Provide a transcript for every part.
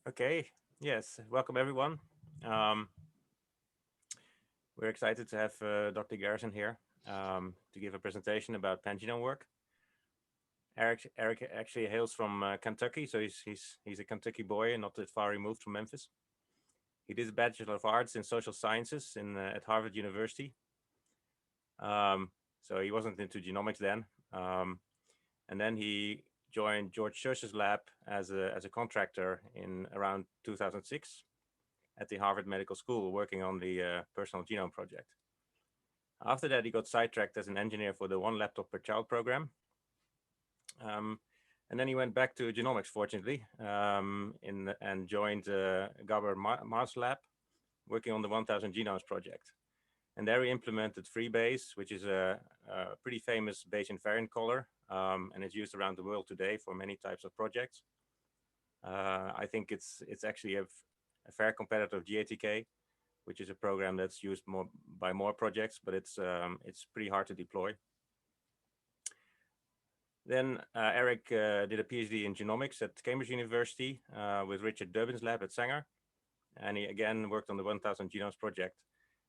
Okay, yes, welcome everyone. Um, we're excited to have Dr. Garrison here to give a presentation about pangenome work. Erik actually hails from Kentucky, so he's a Kentucky boy and not that far removed from Memphis. He did a Bachelor of Arts in Social Sciences at Harvard University. Um, so he wasn't into genomics then, and then he joined George Church's lab as a contractor in around 2006 at the Harvard Medical School, working on the Personal Genome Project. After that, he got sidetracked as an engineer for the One Laptop Per Child program. Um, and then he went back to genomics, fortunately, and joined Gabor Ma's lab, working on the 1000 Genomes project. And there he implemented FreeBase, which is a pretty famous Bayesian variant caller, and it's used around the world today for many types of projects. I think it's actually a fair competitor of GATK, which is a program that's used by more projects, but it's pretty hard to deploy. Then Erik did a PhD in genomics at Cambridge University with Richard Durbin's lab at Sanger, and he again worked on the 1000 Genomes project.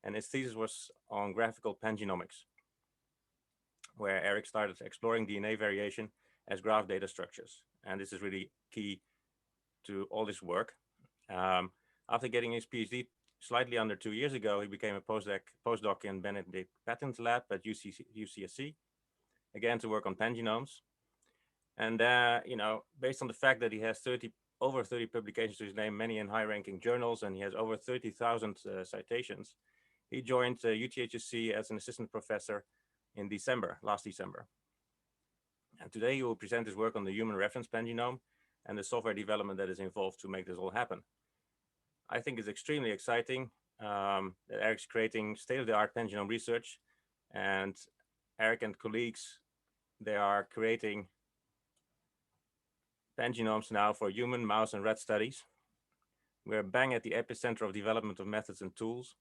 And his thesis was on graphical pangenomics, where Erik started exploring DNA variation as graph data structures. And this is really key to all this work. After getting his PhD slightly under 2 years ago, he became a postdoc in Benedict Patton's lab at UCSC, again to work on pangenomes. And based on the fact that he has over 30 publications to his name, many in high-ranking journals, and he has over 30,000 citations, he joined UTHSC as an assistant professor in last December. And today he will present his work on the human reference pangenome and the software development that is involved to make this all happen. I think it's extremely exciting that Erik's creating state-of-the-art pangenome research, and Erik and colleagues, they are creating pangenomes now for human, mouse, and rat studies. We're bang at the epicenter of development of methods and tools,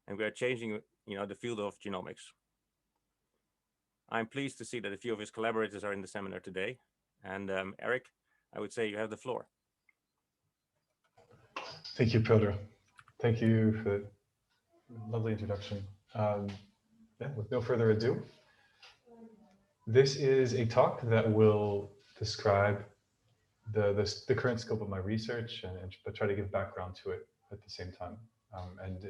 and we are changing, the field of genomics. I'm pleased to see that a few of his collaborators are in the seminar today. And Erik, I would say you have the floor. Thank you, Piotr. Thank you for the lovely introduction. With no further ado, this is a talk that will describe the current scope of my research, but try to give background to it at the same time. And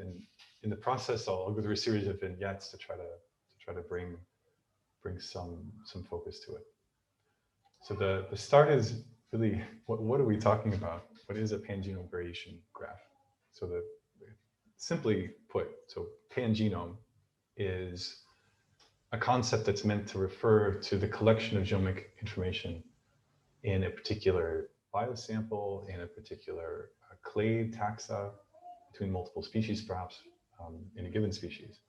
in the process, I'll go through a series of vignettes to try to bring some focus to it. So the start is really, what are we talking about? What is a pangenome variation graph? So simply put, so pangenome is a concept that's meant to refer to the collection of genomic information in a particular biosample, in a particular clade taxa, between multiple species, perhaps in a given species.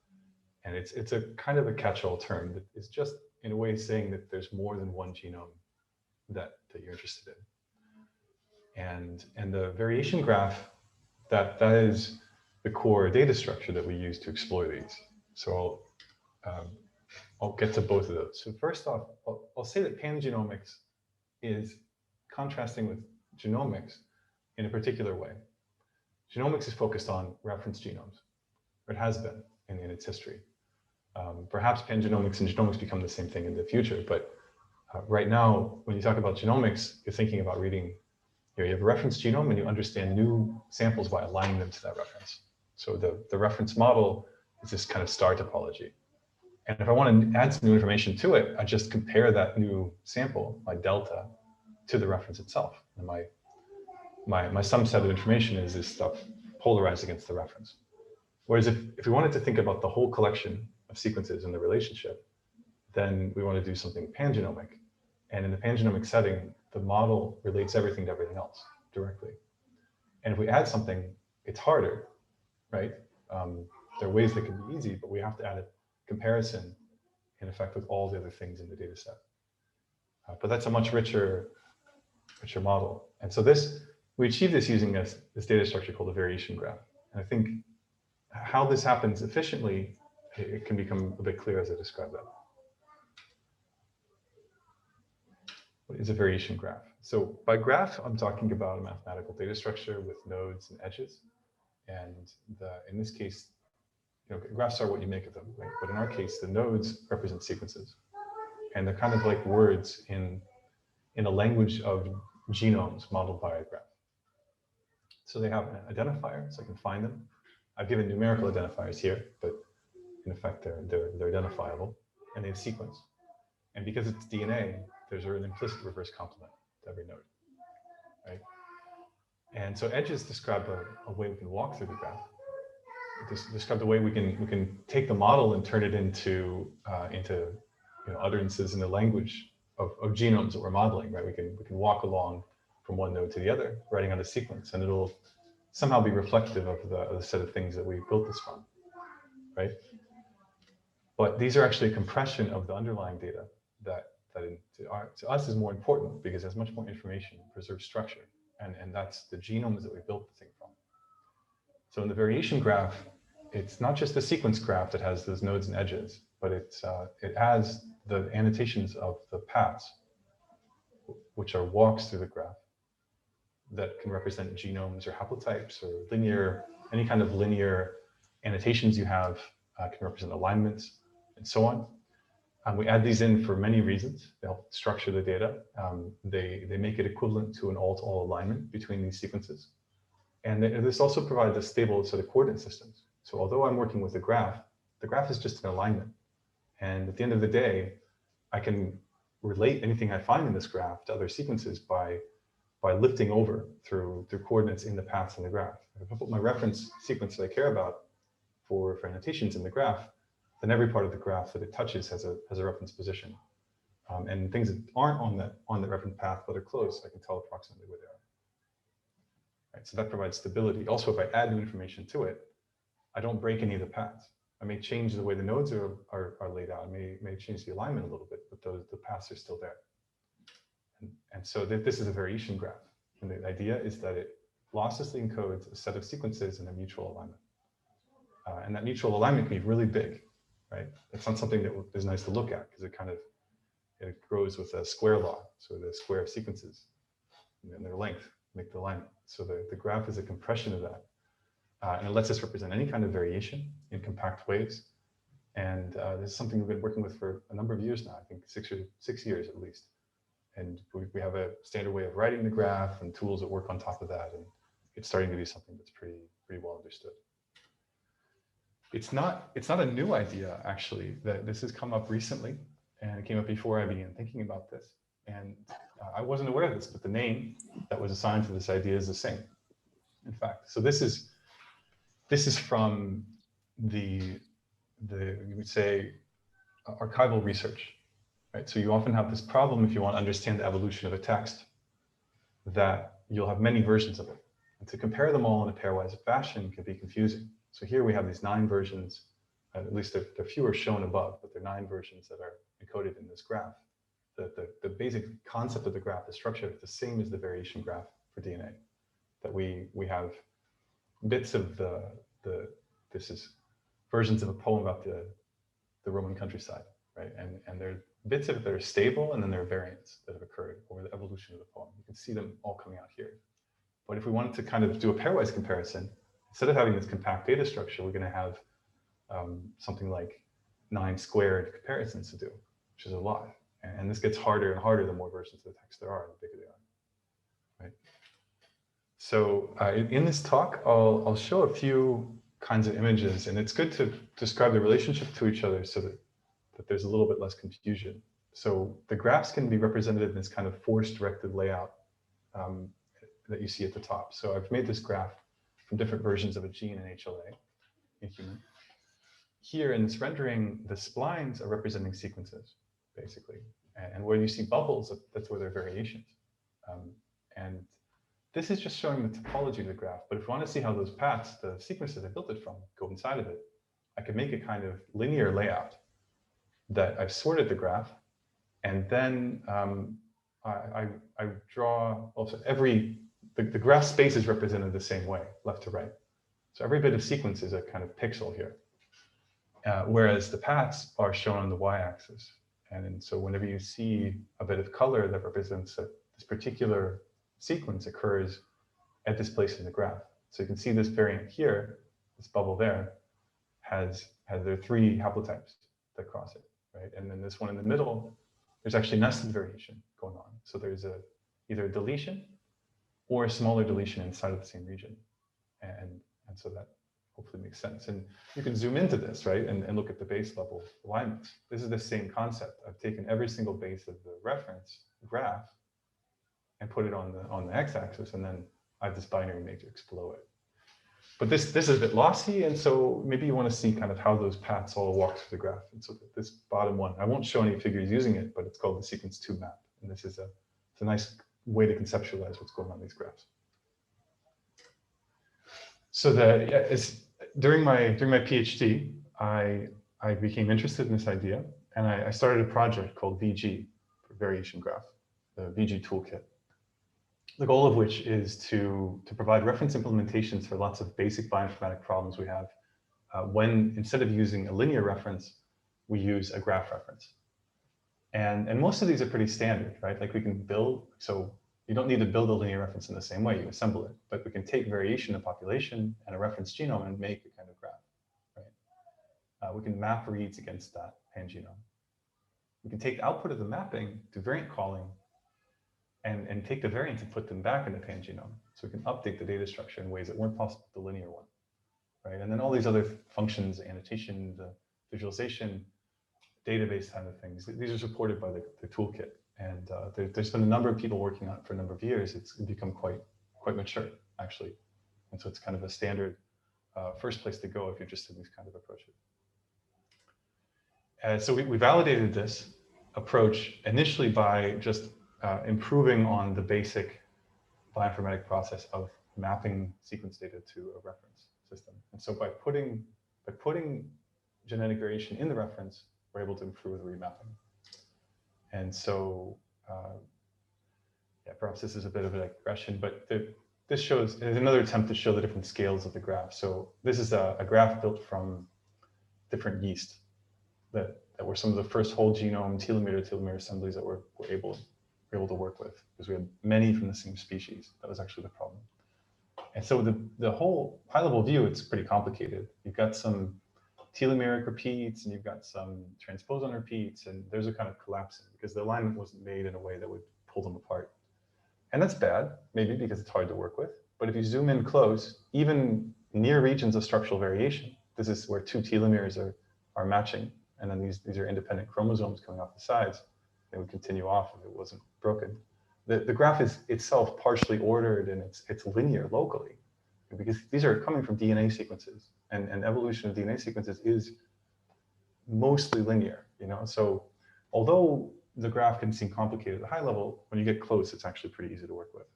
And it's a kind of a catch-all term that is just in a way saying that there's more than one genome that you're interested in. And the variation graph, that is the core data structure that we use to explore these. So I'll get to both of those. So first off, I'll say that pangenomics is contrasting with genomics in a particular way. Genomics is focused on reference genomes, or it has been in its history. Perhaps pangenomics and genomics become the same thing in the future, but right now, when you talk about genomics, you're thinking about reading, you have a reference genome and you understand new samples by aligning them to that reference. So the reference model is this kind of star topology. And if I want to add some new information to it, I just compare that new sample, my delta, to the reference itself. And my sum set of information is this stuff polarized against the reference. Whereas if we wanted to think about the whole collection of sequences and the relationship, then we want to do something pangenomic. And in the pangenomic setting, the model relates everything to everything else directly. And if we add something, it's harder, right? There are ways that can be easy, but we have to add a comparison, in effect, with all the other things in the data set. But that's a much richer model. And so we achieve this using this data structure called a variation graph. And I think how this happens efficiently, it can become a bit clear as I describe that. What is a variation graph? So by graph, I'm talking about a mathematical data structure with nodes and edges. And in this case, graphs are what you make of them, right? But in our case, the nodes represent sequences. And they're kind of like words in a language of genomes modeled by a graph. So they have an identifier, so I can find them. I've given numerical identifiers here, but in effect, they're identifiable, and they have sequence. And because it's DNA, there's an implicit reverse complement to every node, right? And so edges describe a way we can walk through the graph. Describe the way we can take the model and turn it into utterances in the language of genomes that we're modeling, right? We can walk along from one node to the other, writing out a sequence, and it'll somehow be reflective of the set of things that we built this from, right? But these are actually a compression of the underlying data that to us is more important because it has much more information, preserves structure, and that's the genomes that we built the thing from. So in the variation graph, it's not just a sequence graph that has those nodes and edges, but it has the annotations of the paths, which are walks through the graph that can represent genomes or haplotypes or linear, any kind of linear annotations you have can represent alignments and so on. We add these in for many reasons. They help structure the data. They make it equivalent to an all-to-all alignment between these sequences. And this also provides a stable set of coordinate systems. So although I'm working with the graph is just an alignment. And at the end of the day, I can relate anything I find in this graph to other sequences by lifting over through coordinates in the paths in the graph. If I put my reference sequence that I care about for annotations in the graph, then every part of the graph that it touches has a reference position. And things that aren't on that reference path but are close, I can tell approximately where they are. Right, so that provides stability. Also, if I add new information to it, I don't break any of the paths. I may change the way the nodes are laid out. I may change the alignment a little bit, but the paths are still there. And so this is a variation graph. And the idea is that it losslessly encodes a set of sequences in a mutual alignment. And that mutual alignment can be really big, right? It's not something that is nice to look at because it grows with a square law. So the square of sequences and their length make the alignment. So the graph is a compression of that. And it lets us represent any kind of variation in compact ways. And this is something we've been working with for a number of years now, I think 6 years at least. And we have a standard way of writing the graph and tools that work on top of that. And it's starting to be something that's pretty well understood. It's not a new idea, actually, that this has come up recently. And it came up before I began thinking about this. And I wasn't aware of this, but the name that was assigned to this idea is the same, in fact. So this is from the you would say archival research, right? So you often have this problem if you want to understand the evolution of a text, that you'll have many versions of it. And to compare them all in a pairwise fashion can be confusing. So here we have these 9 versions, at least they're fewer shown above, but they're 9 versions that are encoded in this graph. The basic concept of the graph, the structure, is the same as the variation graph for DNA. That we have bits of this is versions of a poem about the Roman countryside, right? And there are bits of it that are stable, and then there are variants that have occurred over the evolution of the poem. You can see them all coming out here. But if we wanted to kind of do a pairwise comparison, instead of having this compact data structure, we're going to have something like 9 squared comparisons to do, which is a lot. And this gets harder and harder the more versions of the text there are, the bigger they are, right? So in this talk, I'll show a few kinds of images, and it's good to describe the relationship to each other so that there's a little bit less confusion. So the graphs can be represented in this kind of force-directed layout that you see at the top. So I've made this graph from different versions of a gene in HLA in human. Here in this rendering, the splines are representing sequences, basically. And where you see bubbles, that's where there are variations. And this is just showing the topology of the graph. But if you want to see how those paths, the sequences I built it from, go inside of it, I could make a kind of linear layout that I've sorted the graph. And then I draw also the graph space is represented the same way, left to right. So every bit of sequence is a kind of pixel here. Whereas the paths are shown on the y-axis. And so whenever you see a bit of color that represents that this particular sequence occurs at this place in the graph. So you can see this variant here, this bubble there, has there are 3 haplotypes that cross it, right? And then this one in the middle, there's actually nested variation going on. So there's either a deletion or a smaller deletion inside of the same region. And so that hopefully makes sense. And you can zoom into this, right? And look at the base level alignments. This is the same concept. I've taken every single base of the reference graph and put it on the x-axis, and then I have this binary matrix below it. But this is a bit lossy, and so maybe you want to see kind of how those paths all walk through the graph. And so this bottom one, I won't show any figures using it, but it's called the sequence 2 map. And this is it's a nice way to conceptualize what's going on in these graphs. So during my PhD, I became interested in this idea, and I started a project called VG, for Variation Graph, the VG toolkit. The goal of which is to provide reference implementations for lots of basic bioinformatic problems we have when, instead of using a linear reference, we use a graph reference. And most of these are pretty standard, right? Like we can build, so you don't need to build a linear reference in the same way, you assemble it, but we can take variation of population and a reference genome and make a kind of graph, right? We can map reads against that pangenome. We can take the output of the mapping, do variant calling, and take the variants and put them back in the pangenome. So we can update the data structure in ways that weren't possible with the linear one, right? And then all these other functions, annotation, the visualization, database kind of things, these are supported by the toolkit. And there's been a number of people working on it for a number of years. It's become quite mature, actually. And so it's kind of a standard first place to go if you're interested in these kind of approaches. So we validated this approach initially by just improving on the basic bioinformatic process of mapping sequence data to a reference system. And so by putting genetic variation in the reference, we're able to improve the remapping. And so, yeah, perhaps this is a bit of a digression, but this shows another attempt to show the different scales of the graph. So this is a graph built from different yeast that were some of the first whole genome telomere assemblies that we're able to work with, because we had many from the same species. That was actually the problem. And so the whole high-level view, it's pretty complicated. You've got some telomeric repeats, and you've got some transposon repeats, and there's a kind of collapsing because the alignment wasn't made in a way that would pull them apart. And that's bad, maybe because it's hard to work with. But if you zoom in close, even near regions of structural variation, this is where 2 telomeres are matching, and then these are independent chromosomes coming off the sides. They would continue off if it wasn't broken. The graph is itself partially ordered, and it's linear locally, because these are coming from DNA sequences, and evolution of DNA sequences is mostly linear, you know? So although the graph can seem complicated at a high level, when you get close, it's actually pretty easy to work with,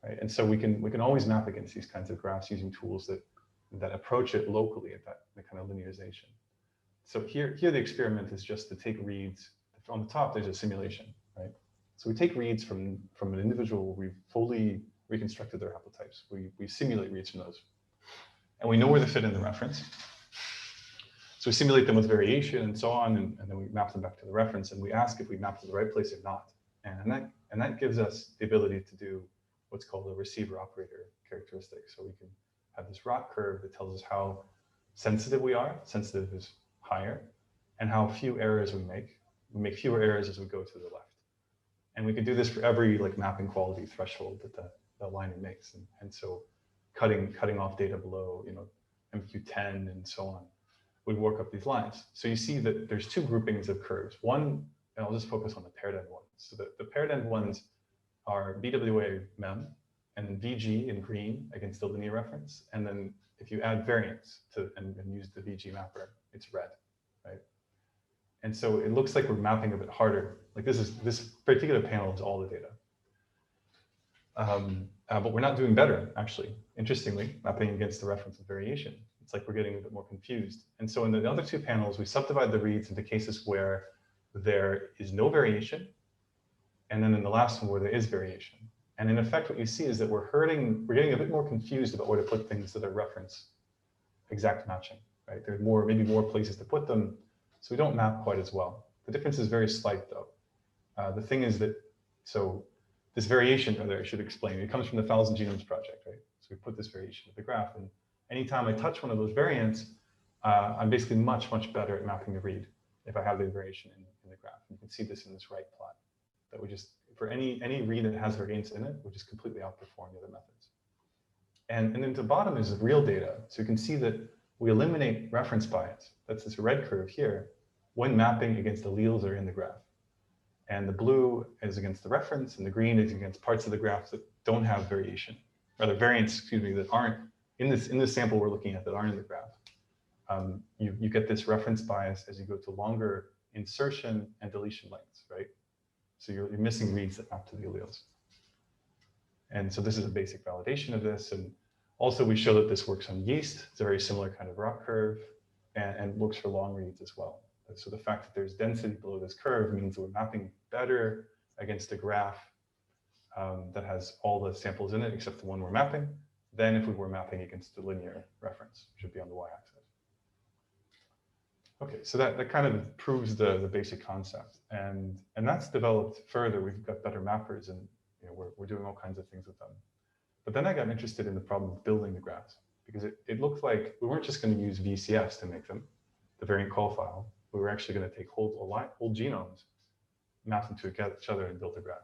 right? And so we can always map against these kinds of graphs using tools that approach it locally at the kind of linearization. So here the experiment is just to take reads. On the top, there's a simulation, right? So we take reads from an individual, we've fully reconstructed their haplotypes. We simulate reads from those. And we know where they fit in the reference. So we simulate them with variation and so on, and then we map them back to the reference, and we ask if we map to the right place or not. And that gives us the ability to do what's called a receiver operator characteristic. So we can have this ROC curve that tells us how sensitive we are. Sensitive is higher, and how few errors we make. We make fewer errors as we go to the left. And we can do this for every mapping quality threshold that the aligner makes. And so cutting off data below, MQ10 and so on, would work up these lines. So you see that there's 2 groupings of curves. One, and I'll just focus on the paired end ones. So the paired end ones are BWA mem, and then VG in green against the linear reference. And then if you add variance and use the VG mapper, it's red, right? And so it looks like we're mapping a bit harder. Like this particular panel is all the data. But we're not doing better, actually. Interestingly, mapping against the reference of variation. It's like we're getting a bit more confused. And so in the other 2 panels, we subdivide the reads into cases where there is no variation, and then in the last one where there is variation. And in effect, what you see is that we're getting a bit more confused about where to put things that are reference exact matching, right? There are maybe more places to put them, so we don't map quite as well. The difference is very slight, though. The thing is that, so this variation, rather, I should explain, it comes from the 1,000 Genomes project, right? So we put this variation in the graph, and anytime I touch one of those variants, I'm basically much, much better at mapping the read if I have the variation in the graph. You can see this in this right plot, that we just, for any read that has variants in it, we just completely outperform the other methods. And then the bottom is real data. So you can see that we eliminate reference bias. That's this red curve here, when mapping against alleles that are in the graph. And the blue is against the reference, and the green is against parts of the graph that don't have variation, rather variants, excuse me, that aren't in this sample we're looking at that aren't in the graph. You get this reference bias as you go to longer insertion and deletion lengths, right? So you're missing reads that map to the alleles. And so this is a basic validation of this. And also we show that this works on yeast. It's a very similar kind of rock curve, and works for long reads as well. So the fact that there's density below this curve means that we're mapping better against a graph that has all the samples in it except the one we're mapping than if we were mapping against the linear reference, which would be on the y-axis. Okay, so that kind of proves the basic concept, and that's developed further. We've got better mappers, and we're doing all kinds of things with them. But then I got interested in the problem of building the graphs, because it looked like we weren't just going to use VCFs to make them, the variant call file. We were actually going to take whole genomes, map them to each other, and build a graph.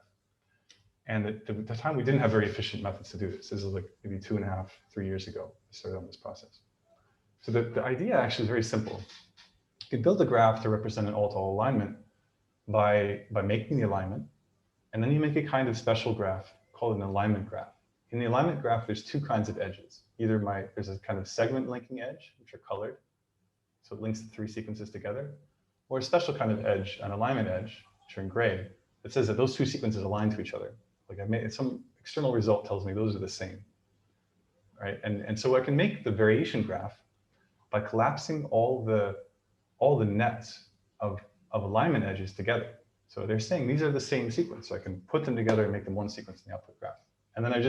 And at the time, we didn't have very efficient methods to do this. This is like maybe 2.5, 3 years ago, I started on this process. So the idea actually is very simple. You can build a graph to represent an all-to-all alignment by making the alignment, and then you make a kind of special graph called an alignment graph. In the alignment graph, there's two kinds of edges. Either there's a kind of segment linking edge, which are colored, so it links the 3 sequences together, or a special kind of edge, an alignment edge, which are in gray, that says that those 2 sequences align to each other. Like some external result tells me those are the same, right? And so I can make the variation graph by collapsing all the nets of alignment edges together. So they're saying these are the same sequence, so I can put them together and make them one sequence in the output graph. And then I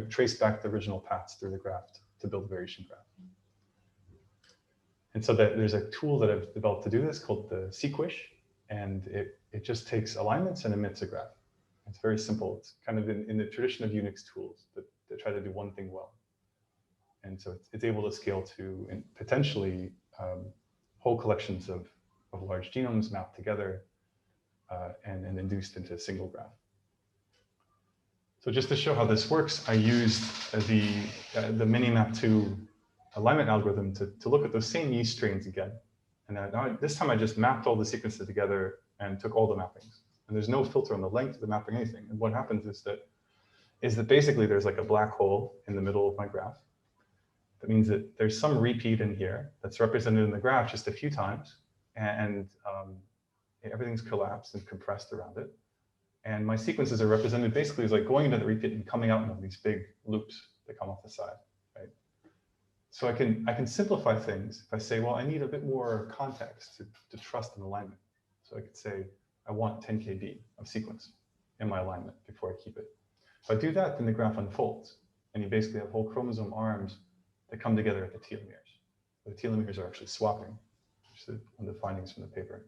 trace back the original paths through the graph to build a variation graph. And so there's a tool that I've developed to do this called the Sequish, and it just takes alignments and emits a graph. It's very simple. It's kind of in the tradition of Unix tools that try to do one thing well. And so it's able to scale to potentially whole collections of large genomes mapped together and induced into a single graph. So just to show how this works, I used the Minimap2 alignment algorithm to look at those same yeast strains again. And this time I just mapped all the sequences together and took all the mappings. And there's no filter on the length of the mapping, anything. And what happens is that basically there's like a black hole in the middle of my graph. That means that there's some repeat in here that's represented in the graph just a few times, and everything's collapsed and compressed around it. And my sequences are represented basically as like going into the repeat and coming out in these big loops that come off the side, right? So I can simplify things if I say, well, I need a bit more context to trust an alignment. So I could say, I want 10 KB of sequence in my alignment before I keep it. If I do that, then the graph unfolds, and you basically have whole chromosome arms that come together at the telomeres. The telomeres are actually swapping, which is one of the findings from the paper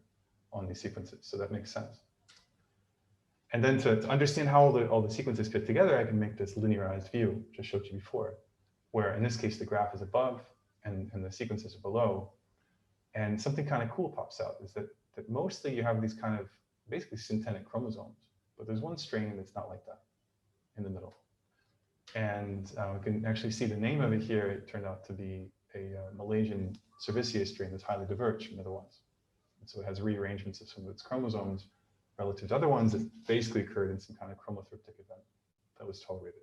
on these sequences. So that makes sense. And then to understand how all the sequences fit together, I can make this linearized view, which I showed you before, where in this case, the graph is above and the sequences are below. And something kind of cool pops out is that mostly you have these kind of basically synthetic chromosomes, but there's one strain that's not like that in the middle. And we can actually see the name of it here. It turned out to be a Malaysian Cerevisiae strain that's highly diverged from the other ones. And so it has rearrangements of some of its chromosomes relative to other ones that basically occurred in some kind of chromothriptic event that was tolerated.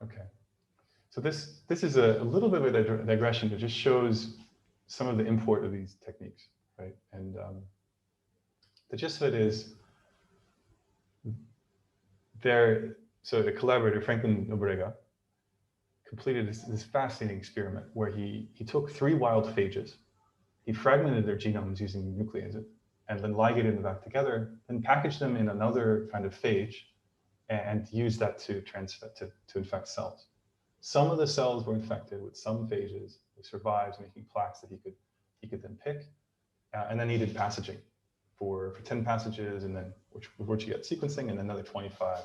Okay, so this is a little bit of a digression that just shows some of the import of these techniques, right? And the gist of it is, so the collaborator, Franklin Nobrega, completed this fascinating experiment where he took 3 wild phages, he fragmented their genomes using nucleases, and then ligated them back together, then packaged them in another kind of phage, and used that to infect cells. Some of the cells were infected with some phages. They survived, making plaques that he could then pick. and then he did passaging for 10 passages, and then which you get sequencing, and another 25,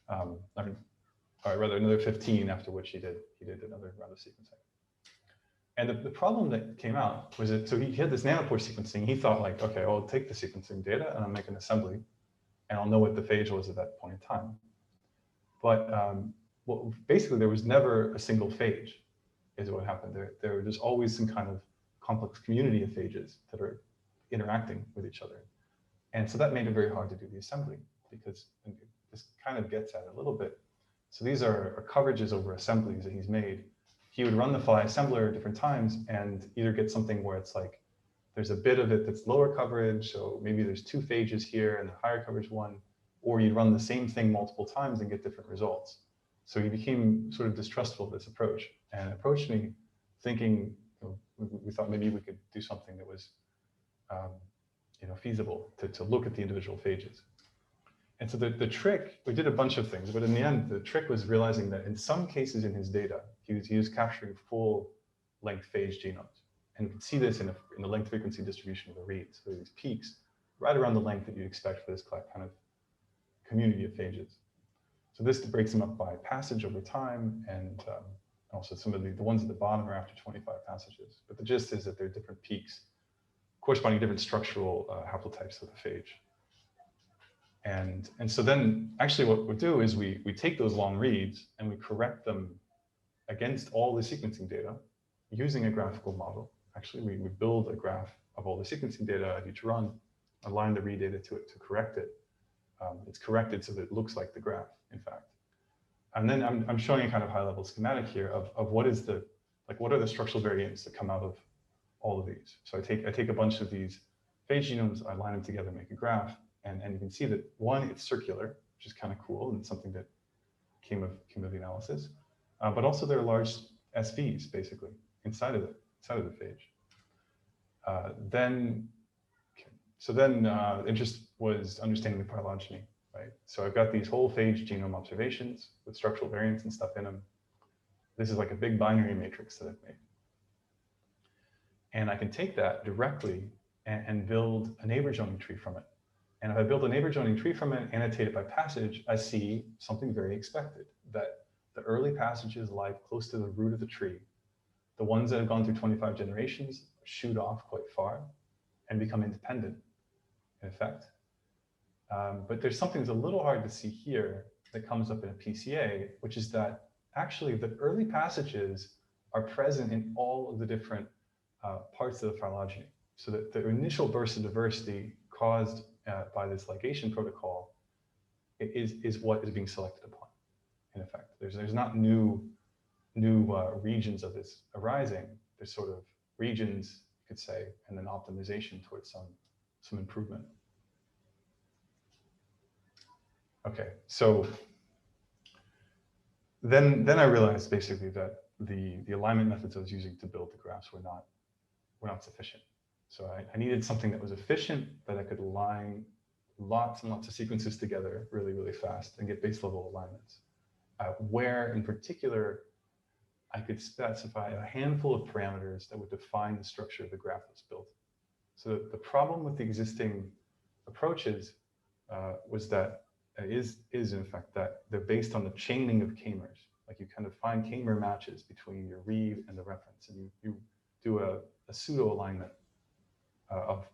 or rather another 15, after which he did another round of sequencing. And the problem that came out was that, so he had this nanopore sequencing. He thought like, okay, I'll take the sequencing data and I'll make an assembly and I'll know what the phage was at that point in time. But well, basically there was never a single phage is what happened. There's always some kind of complex community of phages that are interacting with each other. And so that made it very hard to do the assembly, because this kind of gets at it a little bit. So these are coverages over assemblies that he's made. He would run the Phi assembler at different times and either get something where it's like, there's a bit of it that's lower coverage, so maybe there's 2 phages here and the higher coverage one, or you'd run the same thing multiple times and get different results. So he became sort of distrustful of this approach and approached me thinking, we thought maybe we could do something that was feasible to look at the individual phages. And so the trick, we did a bunch of things, but in the end, the trick was realizing that in some cases in his data, he was capturing full length phage genomes. And you can see this in the length frequency distribution of the reads. So these peaks right around the length that you'd expect for this kind of community of phages. So this breaks them up by passage over time, and also some of the ones at the bottom are after 25 passages. But the gist is that there are different peaks corresponding to different structural haplotypes of the phage. And so then actually what we do is we take those long reads and we correct them against all the sequencing data using a graphical model. Actually, we build a graph of all the sequencing data at each run, align the read data to it to correct it. It's corrected so that it looks like the graph, in fact. And then I'm showing a kind of high-level schematic here of what are the structural variants that come out of all of these. So I take a bunch of these phage genomes, I line them together, make a graph, and you can see that one, it's circular, which is kind of cool, and something that came of the analysis. But also there are large SVs basically inside of the phage. Then interest was understanding the phylogeny, right? So I've got these whole phage genome observations with structural variants and stuff in them. This is like a big binary matrix that I've made. And I can take that directly and build a neighbor joining tree from it. And if I build a neighbor joining tree from it, annotate it by passage, I see something very expected, that the early passages lie close to the root of the tree. The ones that have gone through 25 generations shoot off quite far and become independent, in effect. But there's something that's a little hard to see here that comes up in a PCA, which is that actually the early passages are present in all of the different parts of the phylogeny. So that the initial burst of diversity caused by this ligation protocol is what is being selected upon, in effect. There's not new regions of this arising. There's sort of regions, you could say, and then optimization towards some improvement. Okay, so then I realized basically that the alignment methods I was using to build the graphs were not sufficient. So I needed something that was efficient, that I could align lots and lots of sequences together really, really fast and get base level alignments. Where in particular, I could specify a handful of parameters that would define the structure of the graph that's built. So the problem with the existing approaches was that is in fact that they're based on the chaining of k-mers. Like you kind of find k-mer matches between your read and the reference, and you do a pseudo alignment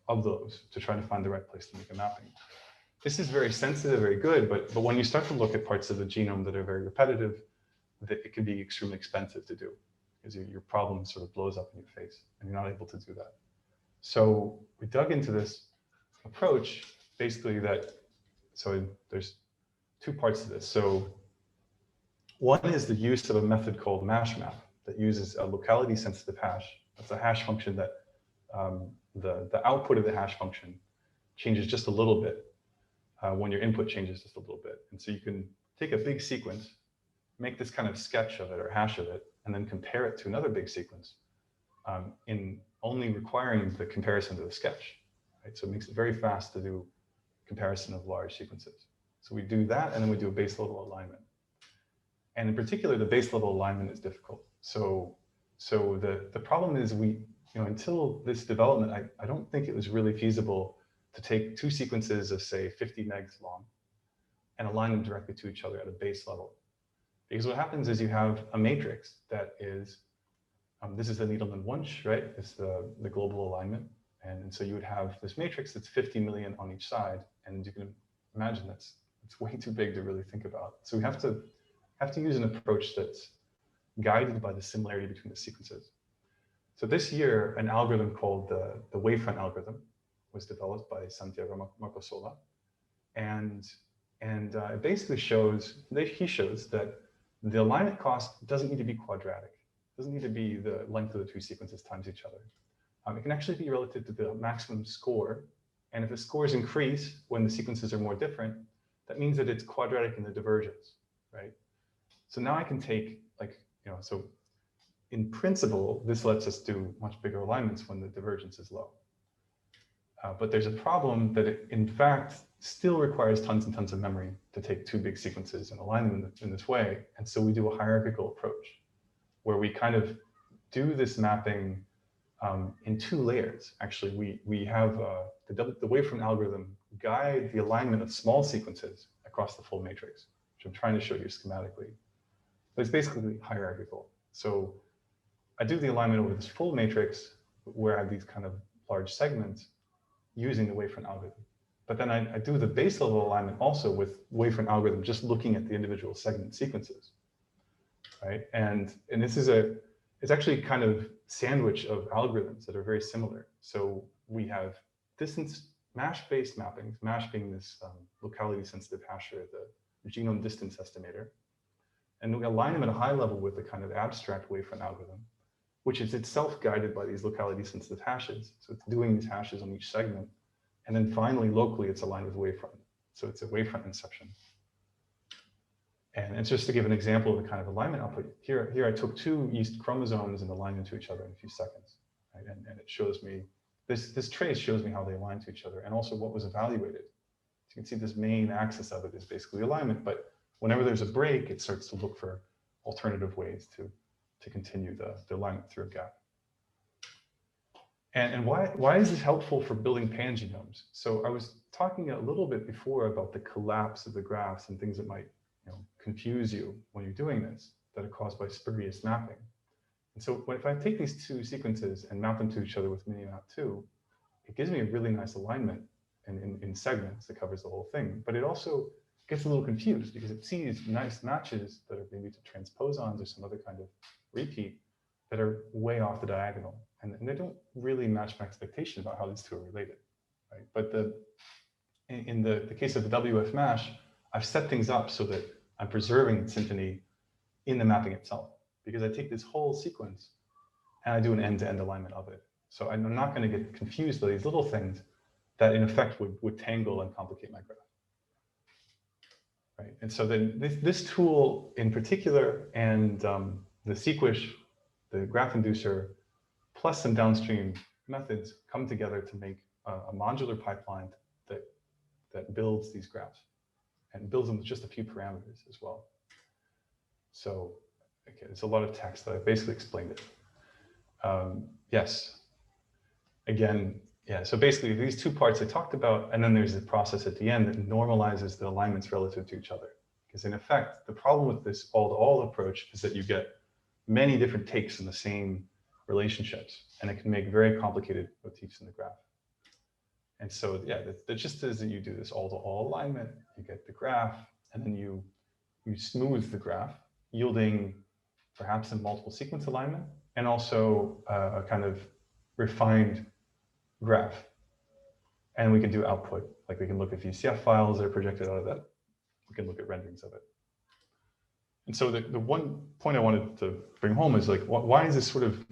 of those to try to find the right place to make a mapping. This is very sensitive, very good, but when you start to look at parts of the genome that are very repetitive, that it can be extremely expensive to do, because your problem sort of blows up in your face and you're not able to do that. So we dug into this approach, basically so there's 2 parts to this. So one is the use of a method called mashmap that uses a locality sensitive hash. That's a hash function that the output of the hash function changes just a little bit when your input changes just a little bit. And so you can take a big sequence, make this kind of sketch of it or hash of it, and then compare it to another big sequence in only requiring the comparison to the sketch. Right? So it makes it very fast to do comparison of large sequences. So we do that, and then we do a base level alignment. And in particular, the base level alignment is difficult. So the problem is until this development, I don't think it was really feasible to take two sequences of, say, 50 megs long and align them directly to each other at a base level. Because what happens is you have a matrix that is, this is the Needleman-Wunsch, right? It's the global alignment. And so you would have this matrix that's 50 million on each side. And you can imagine it's way too big to really think about. So we have to use an approach that's guided by the similarity between the sequences. So this year, an algorithm called the wavefront algorithm was developed by Santiago Marcosola. And it basically he shows that the alignment cost doesn't need to be quadratic. It doesn't need to be the length of the two sequences times each other. It can actually be relative to the maximum score. And if the scores increase when the sequences are more different, that means that it's quadratic in the divergence, right? So now I can take, so in principle, this lets us do much bigger alignments when the divergence is low. But there's a problem that it, in fact, still requires tons and tons of memory to take two big sequences and align them in this way. And so we do a hierarchical approach where we kind of do this mapping in two layers. Actually, we have the wavefront algorithm guide the alignment of small sequences across the full matrix, which I'm trying to show you schematically. But it's basically hierarchical. So I do the alignment over this full matrix where I have these kind of large segments using the wavefront algorithm. But then I do the base level alignment also with wavefront algorithm, just looking at the individual segment sequences, right? And this is it's actually kind of sandwich of algorithms that are very similar. So we have distance MASH-based mappings, MASH being this locality-sensitive hasher, the genome distance estimator. And we align them at a high level with the kind of abstract wavefront algorithm, which is itself guided by these locality-sensitive hashes. So it's doing these hashes on each segment. And then finally, locally, it's aligned with wavefront. So it's a wavefront inception. And it's just to give an example of the kind of alignment output. Here I took two yeast chromosomes and aligned them to each other in a few seconds. Right? And it shows me, this trace shows me how they align to each other and also what was evaluated. So you can see this main axis of it is basically alignment, but whenever there's a break, it starts to look for alternative ways to continue the alignment through a gap. And why is this helpful for building pangenomes? So I was talking a little bit before about the collapse of the graphs and things that might confuse you when you're doing this, that are caused by spurious mapping. And so if I take these two sequences and map them to each other with Minimap2, it gives me a really nice alignment in segments that covers the whole thing. But it also gets a little confused because it sees nice matches that are maybe to transposons or some other kind of repeat that are way off the diagonal. And they don't really match my expectation about how these two are related, right? But in the case of the WF MASH, I've set things up so that I'm preserving synteny in the mapping itself, because I take this whole sequence and I do an end-to-end alignment of it. So I'm not going to get confused by these little things that in effect would tangle and complicate my graph. Right. And so then this tool in particular and the sequish, the graph inducer, plus some downstream methods come together to make a modular pipeline that builds these graphs and builds them with just a few parameters as well. So, okay, there's a lot of text that I basically explained it. Yes. Again, yeah, so basically these two parts I talked about, and then there's a process at the end that normalizes the alignments relative to each other. Because in effect, the problem with this all-to-all approach is that you get many different takes in the same relationships, and it can make very complicated motifs in the graph. And so, yeah, the gist is that you do this all-to-all alignment, you get the graph, and then you smooth the graph, yielding perhaps a multiple sequence alignment, and also a kind of refined graph. And we can do output, like we can look at VCF files that are projected out of that. We can look at renderings of it. And so the one point I wanted to bring home is like, why is this sort of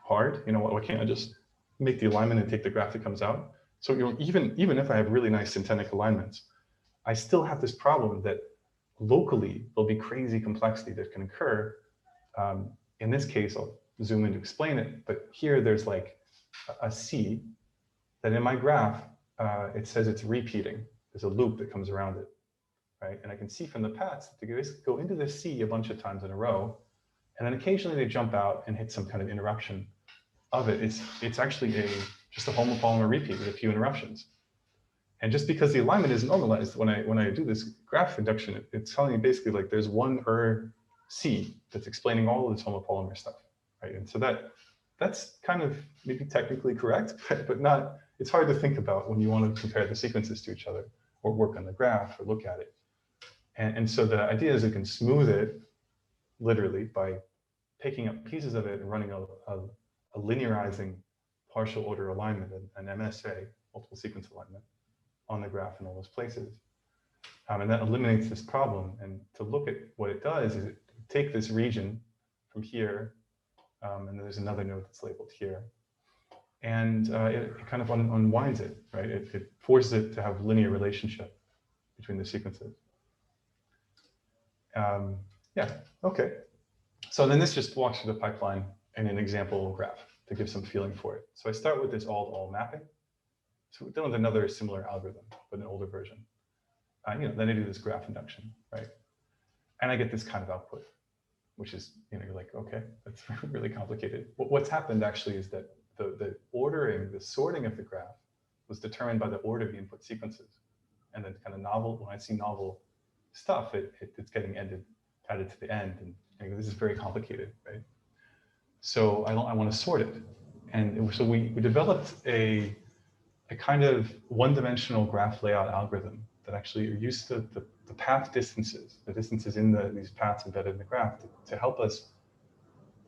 hard? Why can't I just make the alignment and take the graph that comes out? So even if I have really nice syntenic alignments, I still have this problem that locally there'll be crazy complexity that can occur. In this case, I'll zoom in to explain it, but here there's like a C that in my graph, it says it's repeating. There's a loop that comes around it, right? And I can see from the paths that they go into this C a bunch of times in a row, and then occasionally they jump out and hit some kind of interruption. of it, it's actually just a homopolymer repeat with a few interruptions. And just because the alignment is normalized, when I do this graph induction, it's telling me basically like there's one C that's explaining all of this homopolymer stuff, right? And so that's kind of maybe technically correct, but not. It's hard to think about when you want to compare the sequences to each other or work on the graph or look at it. And so the idea is you can smooth it literally by picking up pieces of it and running a linearizing partial order alignment, an MSA, multiple sequence alignment, on the graph in all those places. And that eliminates this problem. And to look at what it does is it take this region from here, and there's another node that's labeled here, and it kind of unwinds it, right? It forces it to have linear relationship between the sequences. Yeah, okay. So then this just walks through the pipeline in an example graph to give some feeling for it. So I start with this all-to-all mapping. So then with another similar algorithm, but an older version. Then I do this graph induction, right? And I get this kind of output, which is, you're like, okay, that's really complicated. What's happened actually is that the ordering, the sorting of the graph was determined by the order of the input sequences. And then kind of novel, when I see novel stuff, it's getting added to the end. And this is very complicated, right? So I want to sort it. And so we developed a kind of one-dimensional graph layout algorithm that actually used the path distances, the distances in these paths embedded in the graph to help us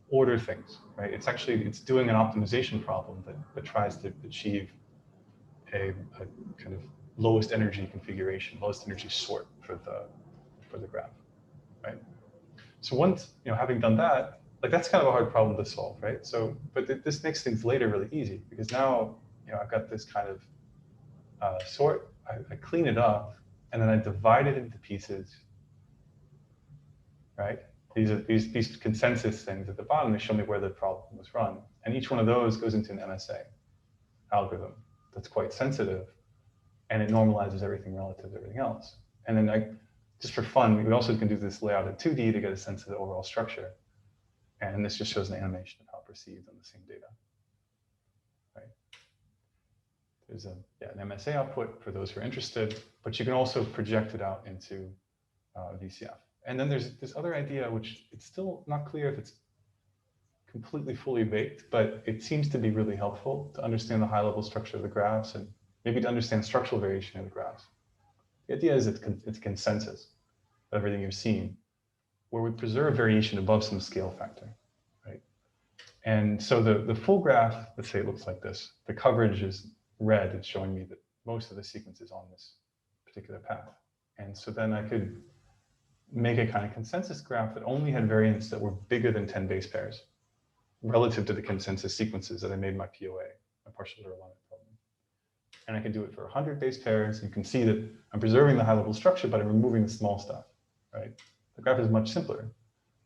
order things, right? It's doing an optimization problem that tries to achieve a kind of lowest energy configuration, lowest energy sort for the graph, right? So once, having done that, like that's kind of a hard problem to solve, right? So, but this makes things later really easy because now, I've got this kind of sort, I clean it up, and then I divide it into pieces, right? These consensus things at the bottom, they show me where the problem was run. And each one of those goes into an MSA algorithm that's quite sensitive, and it normalizes everything relative to everything else. And then just for fun, we also can do this layout in 2D to get a sense of the overall structure. And this just shows an animation of how it proceeds on the same data, right? There's an MSA output for those who are interested, but you can also project it out into VCF. And then there's this other idea, which it's still not clear if it's completely fully baked, but it seems to be really helpful to understand the high-level structure of the graphs and maybe to understand structural variation in the graphs. The idea is it's consensus of everything you're seeing, where we preserve variation above some scale factor, right? And so the full graph, let's say it looks like this. The coverage is red. It's showing me that most of the sequence is on this particular path. And so then I could make a kind of consensus graph that only had variants that were bigger than 10 base pairs relative to the consensus sequences that I made my POA, my partial order alignment problem. And I can do it for 100 base pairs. You can see that I'm preserving the high-level structure, but I'm removing the small stuff, right? The graph is much simpler,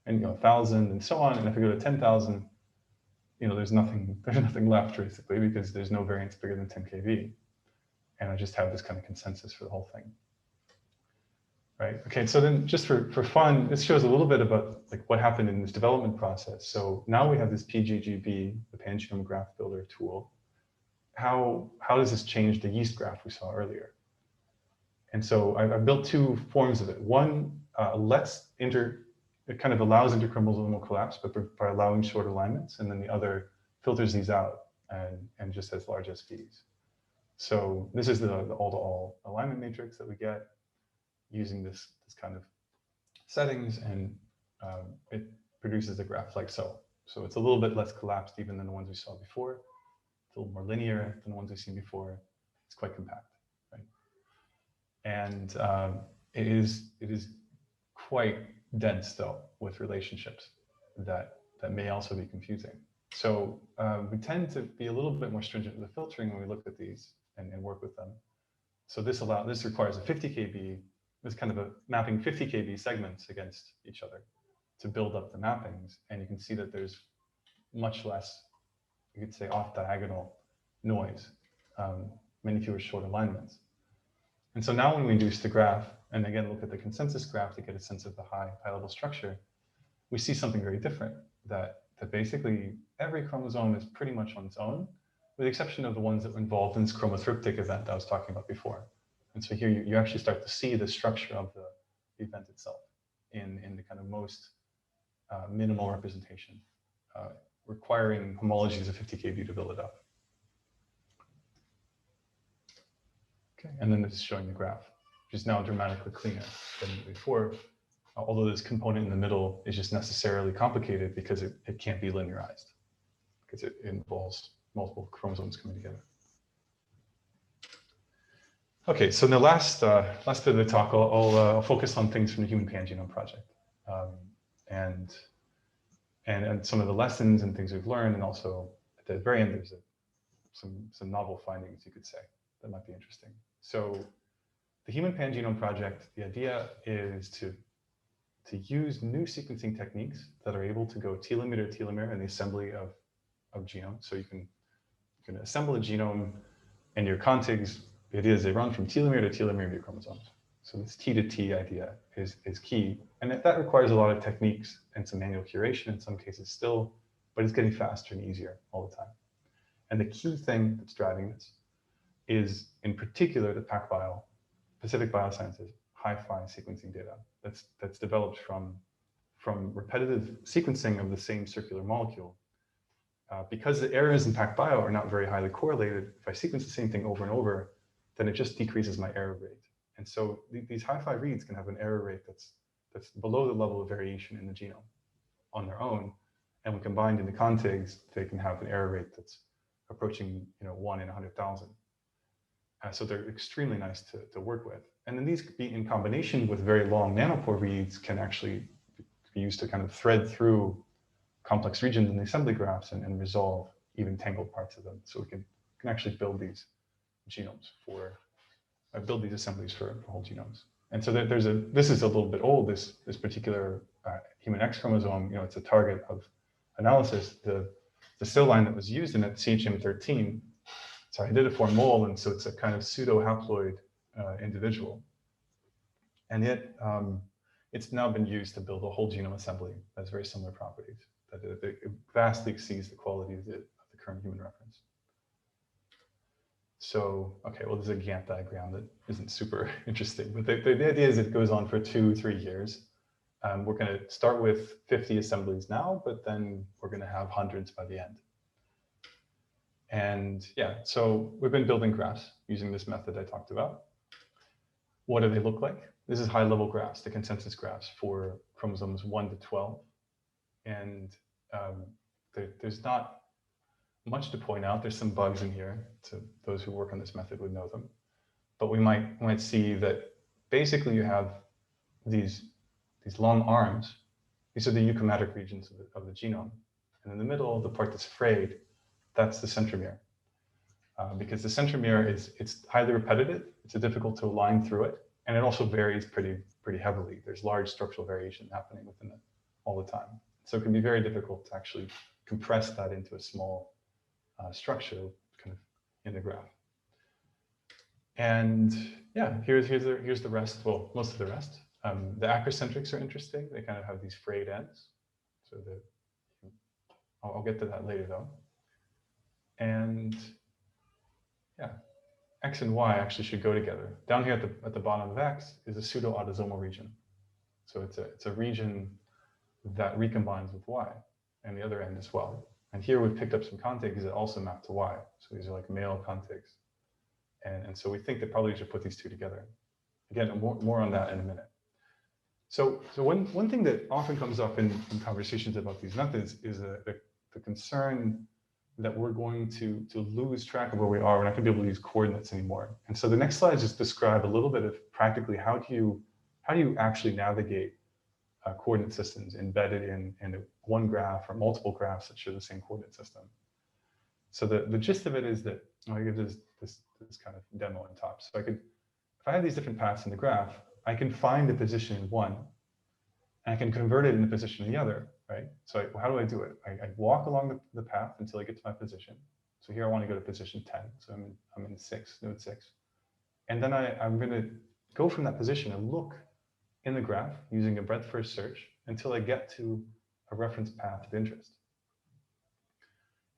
and 1,000 and so on. And if I go to 10,000, there's nothing left basically because there's no variance bigger than 10 kV, and I just have this kind of consensus for the whole thing, right? Okay, so then just for fun, this shows a little bit about like what happened in this development process. So now we have this PGGB, the Pangenome Graph Builder tool. How does this change the yeast graph we saw earlier? And so I've built two forms of it. One it kind of allows interchromosomal collapse, but by allowing short alignments, and then the other filters these out and just has large SVs. So this is the all-to-all alignment matrix that we get using this kind of settings, and it produces a graph like so. So it's a little bit less collapsed even than the ones we saw before. It's a little more linear than the ones we've seen before. It's quite compact, right? And it is quite dense though with relationships that may also be confusing. So we tend to be a little bit more stringent with the filtering when we look at these and work with them. So this requires a 50 kb, this kind of a mapping 50 kb segments against each other to build up the mappings. And you can see that there's much less, you could say, off diagonal noise, many fewer short alignments. And so now when we induce the graph, and again, look at the consensus graph to get a sense of the high level structure, we see something very different, that that basically every chromosome is pretty much on its own, with the exception of the ones that were involved in this chromothriptic event I was talking about before. And so here you actually start to see the structure of the event itself in the kind of most minimal representation, requiring homologies of 50 kb to build it up. Okay, and then this is showing the graph, which is now dramatically cleaner than before, although this component in the middle is just necessarily complicated because it can't be linearized, because it involves multiple chromosomes coming together. Okay, so in the last bit of the talk, I'll focus on things from the Human Pangenome Project, and some of the lessons and things we've learned, and also at the very end there's some novel findings, you could say, that might be interesting. So the Human Pangenome Project, the idea is to use new sequencing techniques that are able to go telomere to telomere in the assembly of genomes. So you can assemble a genome, and your contigs, the idea is they run from telomere to telomere of your chromosomes. So this T to T idea is key. And that requires a lot of techniques and some manual curation in some cases still, but it's getting faster and easier all the time. And the key thing that's driving this is, in particular, the PacBio, Pacific Biosciences, hi-fi sequencing data that's developed from repetitive sequencing of the same circular molecule. Because the errors in PacBio are not very highly correlated, if I sequence the same thing over and over, then it just decreases my error rate. And so these hi-fi reads can have an error rate that's below the level of variation in the genome on their own. And when combined in the contigs, they can have an error rate that's approaching 1 in 100,000. So they're extremely nice to work with. And then these could be in combination with very long nanopore reads can actually be used to kind of thread through complex regions in the assembly graphs and resolve even tangled parts of them. So we can actually build these genomes build these assemblies for whole genomes. And so this is a little bit old, this particular human X chromosome, it's a target of analysis. The cell line that was used in it, CHM13, so I did it for mole, and so it's a kind of pseudo-haploid individual. And yet, it's now been used to build a whole genome assembly that has very similar properties, that it vastly exceeds the quality of the current human reference. So, okay, well, there's a Gantt diagram that isn't super interesting, but the idea is it goes on for 2-3 years. We're going to start with 50 assemblies now, but then we're going to have hundreds by the end. And yeah, so we've been building graphs using this method I talked about. What do they look like? This is high-level graphs, the consensus graphs for chromosomes 1 to 12. And there's not much to point out. There's some bugs in here. So those who work on this method would know them. But we might see that basically you have these long arms. These are the euchromatic regions of the genome. And in the middle, the part that's frayed, that's the centromere. Because the centromere it's highly repetitive. It's difficult to align through it. And it also varies pretty heavily. There's large structural variation happening within it all the time. So it can be very difficult to actually compress that into a small structure kind of in the graph. And yeah, here's the rest. Well, most of the rest. The acrocentrics are interesting. They kind of have these frayed ends. So I'll get to that later though. And yeah, X and Y actually should go together. Down here at the bottom of X is a pseudo-autosomal region. So it's a region that recombines with Y and the other end as well. And here we've picked up some contigs that also map to Y. So these are like male contigs. And so we think that probably we should put these two together. Again, more on that in a minute. So one thing that often comes up in conversations about these methods is the concern that we're going to lose track of where we are. We're not going to be able to use coordinates anymore. And so the next slide just describe a little bit of practically how do you actually navigate coordinate systems embedded in one graph or multiple graphs that share the same coordinate system. So the gist of it is that I'll give this kind of demo on top. So if I have these different paths in the graph, I can find the position in one, and I can convert it into position in the other, right? So how do I do it? I walk along the path until I get to my position. So here I want to go to position 10. So I'm in node 6. And then I'm going to go from that position and look in the graph using a breadth first search until I get to a reference path of interest.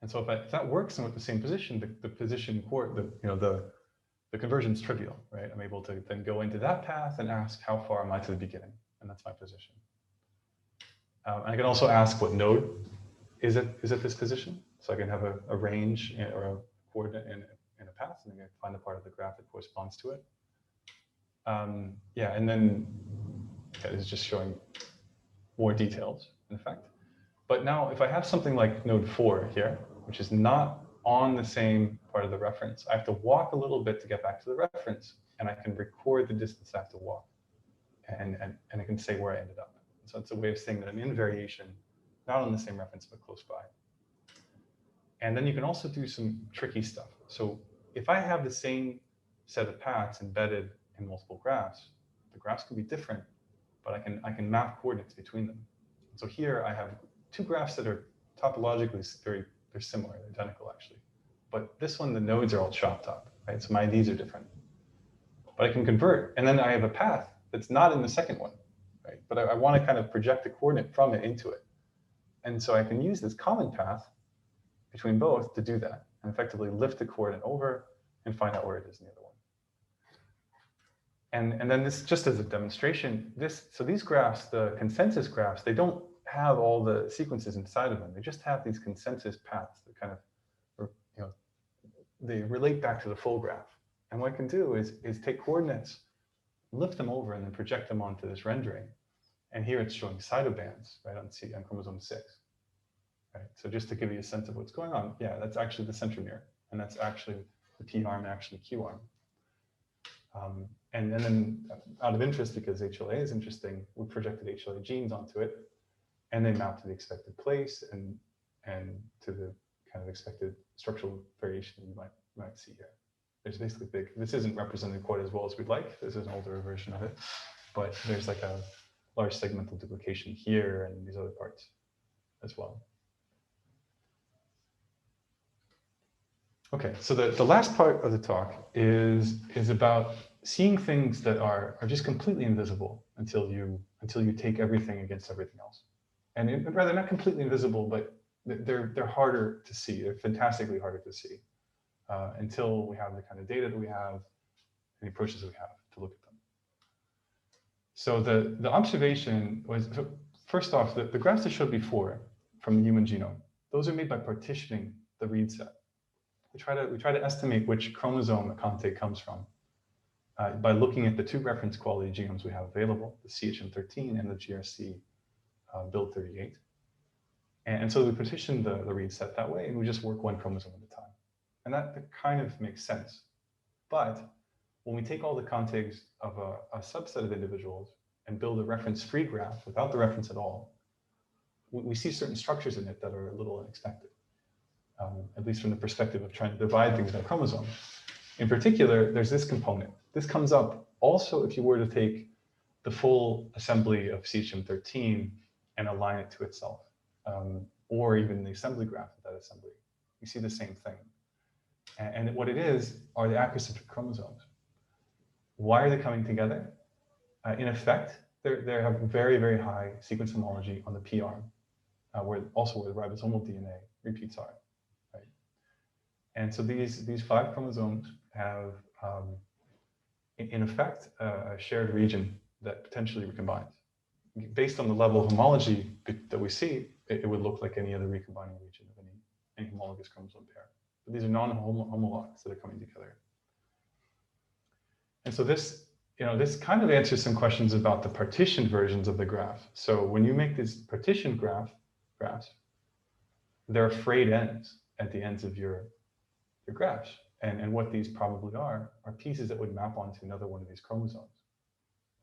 And so if that works and with the same position, the position the conversion is trivial, right? I'm able to then go into that path and ask how far am I to the beginning, and that's my position. I can also ask what node is at this position, so I can have a range or a coordinate in a path, and then I find the part of the graph that corresponds to it. Yeah, and then this is just showing more details, in fact. But now, if I have something like node 4 here, which is not on the same part of the reference, I have to walk a little bit to get back to the reference, and I can record the distance I have to walk, and I can say where I ended up. So it's a way of saying that I'm in variation, not on the same reference, but close by. And then you can also do some tricky stuff. So if I have the same set of paths embedded in multiple graphs, the graphs can be different, but I can map coordinates between them. So here I have two graphs that are topologically they're similar, they're identical actually. But this one, the nodes are all chopped up, right? So my IDs are different. But I can convert, and then I have a path that's not in the second one, right? But I want to kind of project a coordinate from it into it. And so I can use this common path between both to do that, and effectively lift the coordinate over and find out where it is in the other one. And then this, just as a demonstration, so these graphs, the consensus graphs, they don't have all the sequences inside of them. They just have these consensus paths that kind of, they relate back to the full graph. And what I can do is take coordinates, lift them over, and then project them onto this rendering. And here it's showing cytobands, right, on chromosome 6. Right? So just to give you a sense of what's going on, yeah, that's actually the centromere, and that's actually the P arm and actually Q arm. And then out of interest, because HLA is interesting, we projected HLA genes onto it, and they map to the expected place and to the kind of expected structural variation you might see here. There's basically this isn't represented quite as well as we'd like. This is an older version of it, but there's like a large segmental duplication here and these other parts as well. Okay, so the last part of the talk is about seeing things that are just completely invisible until you take everything against everything else. And rather not completely invisible, but they're harder to see. They're fantastically harder to see until we have the kind of data that we have and the approaches that we have to look at them. So the observation was, first off, the graphs I showed before from the human genome, those are made by partitioning the read set. We try to estimate which chromosome a contig comes from by looking at the two reference quality genomes we have available, the CHM13 and the GRC build 38. And so we partition the read set that way, and we just work one chromosome at a time. And that kind of makes sense. But when we take all the contigs of a subset of individuals and build a reference-free graph without the reference at all, we see certain structures in it that are a little unexpected, at least from the perspective of trying to divide things by chromosome. In particular, there's this component. This comes up also if you were to take the full assembly of CHM13 and align it to itself, or even the assembly graph of that assembly. You see the same thing. And what it is are the acrocentric chromosomes. Why are they coming together? In effect, they have very, very high sequence homology on the P arm, where the ribosomal DNA repeats are. Right? And so these 5 chromosomes have, in effect, a shared region that potentially recombines. Based on the level of homology that we see, it would look like any other recombining region of any homologous chromosome pair. But these are non-homologs that are coming together. And so this kind of answers some questions about the partitioned versions of the graph. So when you make these partitioned graphs, there are frayed ends at the ends of your graphs. And what these probably are pieces that would map onto another one of these chromosomes.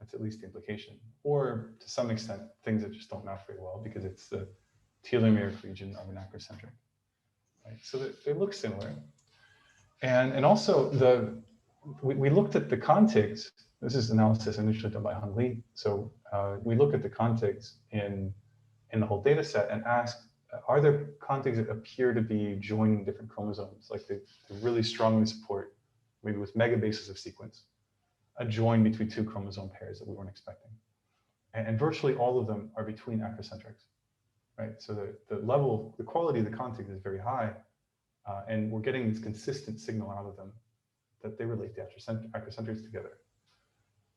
That's at least the implication. Or to some extent, things that just don't map very well because it's the telomeric region of an acrocentric. Right? So they look similar. And also we looked at the contigs. This is analysis initially done by Han Li. So we look at the contigs in the whole data set and ask, are there contigs that appear to be joining different chromosomes? Like they really strongly support, maybe with megabases of sequence, a join between 2 chromosome pairs that we weren't expecting. And virtually all of them are between acrocentrics, right? So the quality of the contig is very high, And we're getting this consistent signal out of them that they relate the acrocentrics together.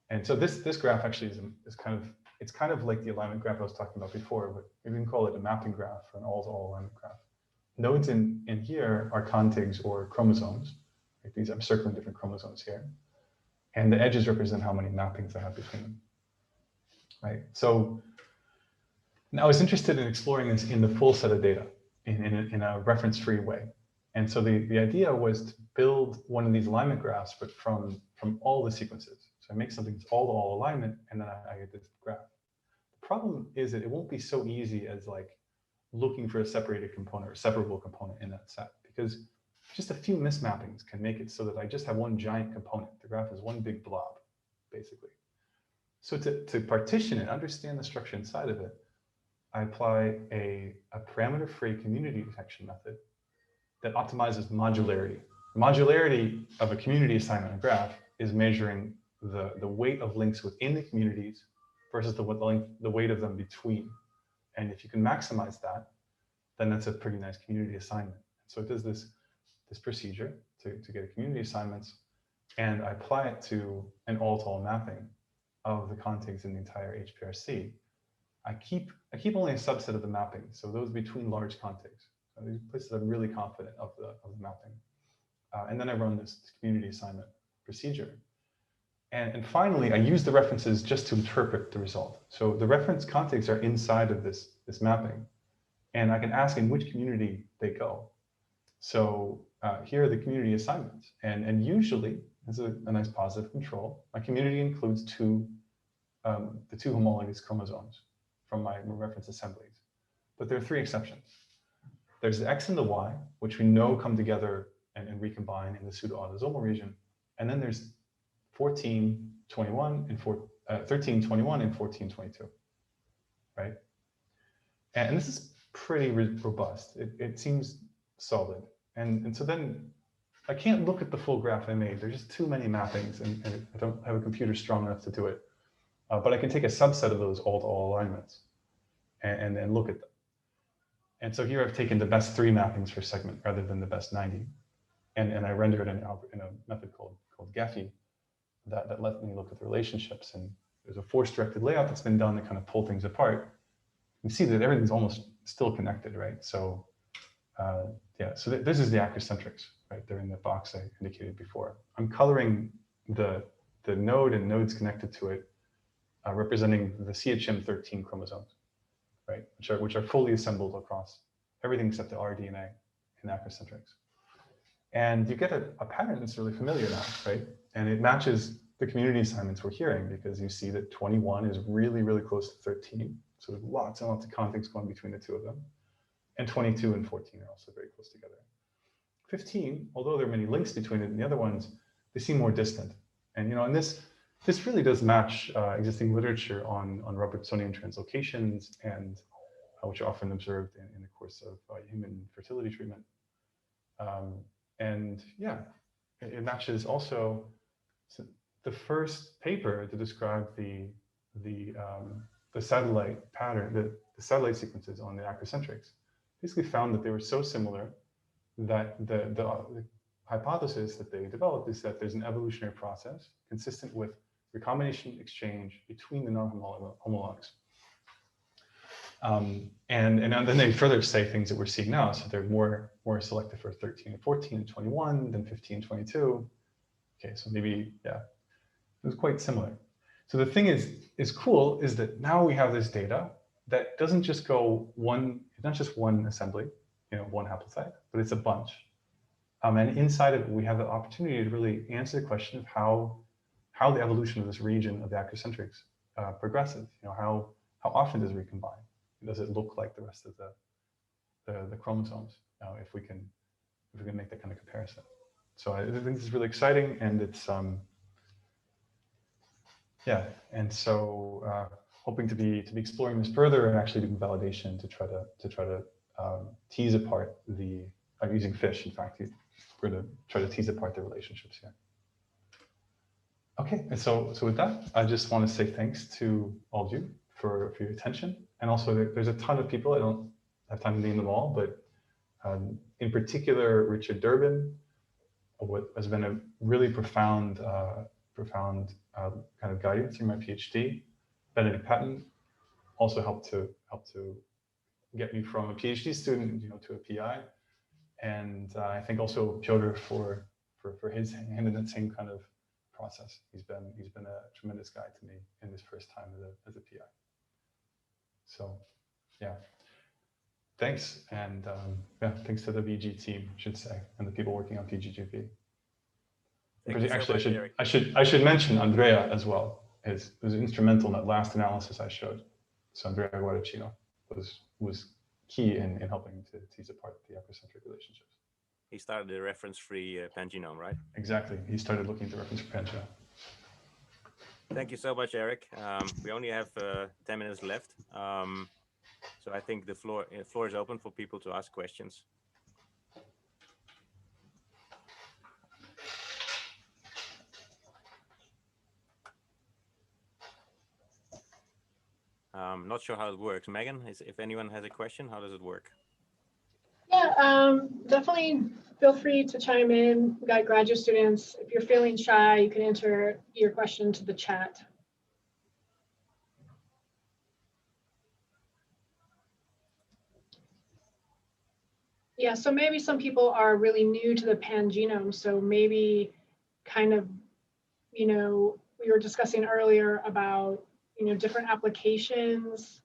And so this graph actually is kind of like the alignment graph I was talking about before, but we can call it a mapping graph or an all-to-all alignment graph. Nodes in here are contigs or chromosomes. Like these, I'm circling different chromosomes here. And the edges represent how many mappings I have between them. Right. So now I was interested in exploring this in the full set of data in a reference-free way. And so the idea was to build one of these alignment graphs, but from all the sequences. So I make something that's all-to-all alignment, and then I get this graph. The problem is that it won't be so easy as like looking for a separated component or separable component in that set, because just a few mismappings can make it so that I just have one giant component. The graph is one big blob, basically. So to partition it, understand the structure inside of it, I apply a parameter-free community detection method that optimizes modularity. The modularity of a community assignment graph is measuring the weight of links within the communities versus the weight of them between. And if you can maximize that, then that's a pretty nice community assignment. So it does this procedure to get a community assignments, and I apply it to an all-to-all mapping of the contigs in the entire HPRC. I keep only a subset of the mapping, so those between large contigs. So these places I'm really confident of the mapping. And then I run this community assignment procedure. And finally, I use the references just to interpret the result. So the reference contigs are inside of this mapping, and I can ask in which community they go. So here are the community assignments, and usually, as a nice positive control, my community includes the two homologous chromosomes from my reference assemblies. But there are three exceptions. There's the X and the Y, which we know come together and recombine in the pseudo-autosomal region. And then there's 14, 21, and 13, 21, and 14, 22, right? And this is pretty robust. It seems solid. And so then I can't look at the full graph I made. There's just too many mappings, and I don't have a computer strong enough to do it. But I can take a subset of those all-to-all alignments and look at them. And so here I've taken the best 3 mappings per segment rather than the best 90. And I render it in a method called Gephi that lets me look at the relationships. And there's a force-directed layout that's been done to kind of pull things apart. You see that everything's almost still connected, right? So yeah, so this is the acrocentrics, right? They're in the box I indicated before. I'm coloring the node and nodes connected to it, representing the CHM13 chromosomes, right? Which are fully assembled across everything except the rDNA in acrocentrics. And you get a pattern that's really familiar now, right? And it matches the community assignments we're hearing, because you see that 21 is really, really close to 13. So there's lots and lots of contigs going between the two of them. And 22 and 14 are also very close together. 15, although there are many links between it and the other ones, they seem more distant. And and this really does match existing literature on Robertsonian translocations, and which are often observed in the course of human fertility treatment. And yeah, it matches also the first paper to describe the satellite pattern, the satellite sequences on the acrocentrics, basically found that they were so similar that the hypothesis that they developed is that there's an evolutionary process consistent with recombination exchange between the non-homologs. And then they further say things that we're seeing now. So they're more selective for 13 and 14 and 21 than 15 and 22. Okay, so maybe, yeah, it was quite similar. So the thing is cool is that now we have this data that doesn't just go it's not just one assembly, one haplotype, but it's a bunch. And inside of it, we have the opportunity to really answer the question of how the evolution of this region of the acrocentrics progresses. How often does it recombine? Does it look like the rest of the chromosomes? If we can make that kind of comparison. So I think this is really exciting, and it's yeah. And so hoping to be exploring this further and actually doing validation to try to tease apart using fish. In fact, we're going to try to tease apart the relationships here. Okay, and so with that, I just want to say thanks to all of you for your attention. And also, there's a ton of people. I don't have time to name them all, but In particular, Richard Durbin, what has been a really profound kind of guidance through my PhD. Benedict Patton also helped to get me from a PhD student, to a PI, and I think also Piotr for his hand in that same kind of process. He's been a tremendous guide to me in this first time as a PI. So, yeah. Thanks, and thanks to the VG team, I should say, and the people working on PGGP. Actually, I should mention Andrea as well. Was instrumental in that last analysis I showed. So Andrea Guaracino was key in helping to tease apart the epicentric relationships. He started the reference-free pangenome, right? Exactly. He started looking at the reference for pangenome. Thank you so much, Erik. We only have 10 minutes left. So I think the floor is open for people to ask questions. Not sure how it works. Megan, if anyone has a question, how does it work? Yeah, definitely feel free to chime in. We've got graduate students. If you're feeling shy, you can enter your question to the chat. Yeah, so maybe some people are really new to the pangenome. So maybe kind of, we were discussing earlier about, different applications,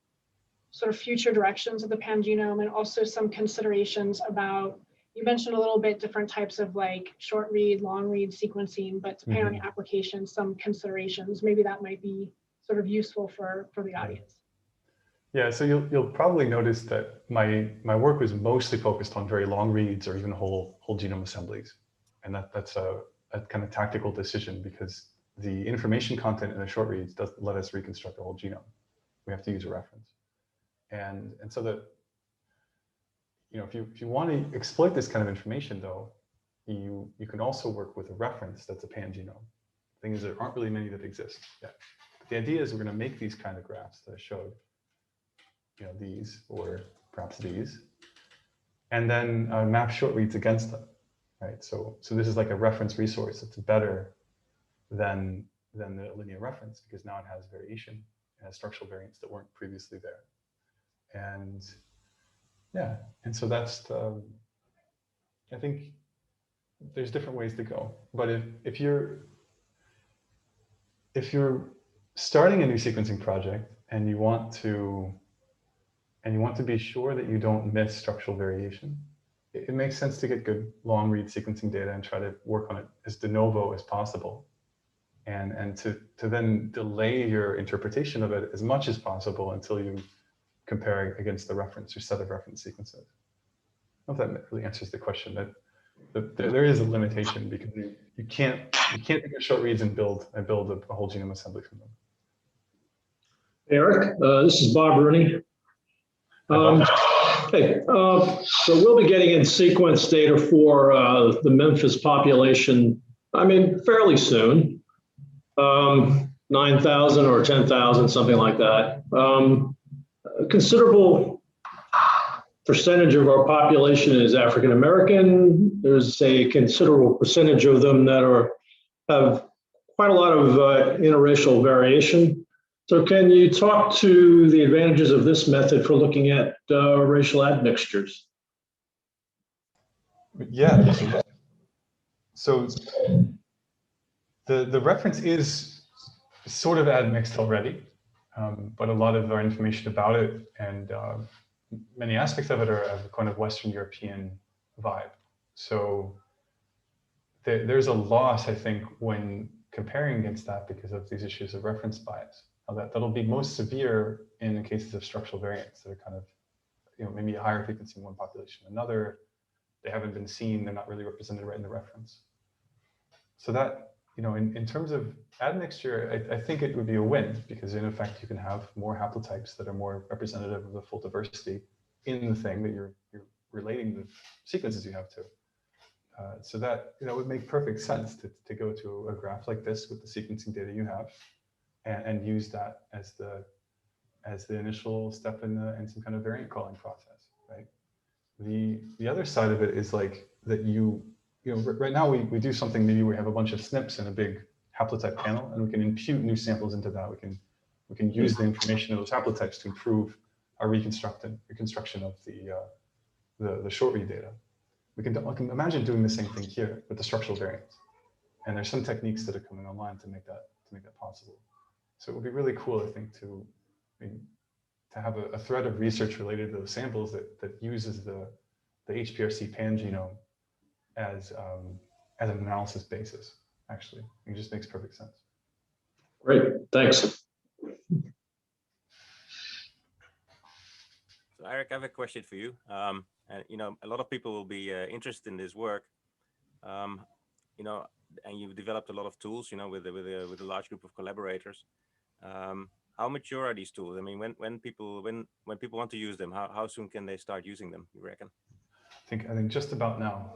sort of future directions of the pangenome, and also some considerations about, you mentioned a little bit different types of like short read, long read sequencing, but depending on the application, some considerations, maybe that might be sort of useful for the audience. Yeah, so you'll probably notice that my work was mostly focused on very long reads or even whole genome assemblies. And that's a kind of tactical decision because the information content in the short reads doesn't let us reconstruct the whole genome. We have to use a reference. And so that, if you want to exploit this kind of information though, you can also work with a reference that's a pangenome. The thing is, there aren't really many that exist yet. The idea is we're going to make these kind of graphs that I showed, these or perhaps these, and then map short reads against them, right? So this is like a reference resource that's better than the linear reference because now it has variation, it has structural variants that weren't previously there. And yeah, and so that's I think there's different ways to go. But if you're starting a new sequencing project and you want to be sure that you don't miss structural variation, it makes sense to get good long read sequencing data and try to work on it as de novo as possible. And to then delay your interpretation of it as much as possible until you compare against the reference or set of reference sequences. I don't know if that really answers the question, but there is a limitation because you can't take your short reads and build a whole genome assembly from them. Erik, this is Bob Rooney. Hey, so we'll be getting in sequence data for the Memphis population, fairly soon, 9,000 or 10,000, something like that. A considerable percentage of our population is African American. There's a considerable percentage of them that have quite a lot of interracial variation. So can you talk to the advantages of this method for looking at racial admixtures? Yeah. So the reference is sort of admixed already, but a lot of our information about it and many aspects of it are of a kind of Western European vibe. So there's a loss, I think, when comparing against that because of these issues of reference bias. That'll be most severe in the cases of structural variants that are kind of, maybe a higher frequency in one population than another. They haven't been seen, they're not really represented right in the reference. So that, in terms of admixture, I think it would be a win because in effect, you can have more haplotypes that are more representative of the full diversity in the thing that you're relating the sequences you have to. So that, would make perfect sense to go to a graph like this with the sequencing data you have and use that as the initial step in some kind of variant calling process, right? The other side of it is like that right now we do something, maybe we have a bunch of SNPs in a big haplotype panel, and we can impute new samples into that. We can use the information of those haplotypes to improve our reconstruction of the short read data. I can imagine doing the same thing here with the structural variants. And there's some techniques that are coming online to make that possible. So it would be really cool, I think, to have a thread of research related to those samples that uses the HPRC pangenome as an analysis basis. Actually, it just makes perfect sense. Great, thanks. So Erik, I have a question for you. And a lot of people will be interested in this work. And you've developed a lot of tools, with a large group of collaborators. How mature are these tools? I mean, when people want to use them, how soon can they start using them, you reckon? I think just about now.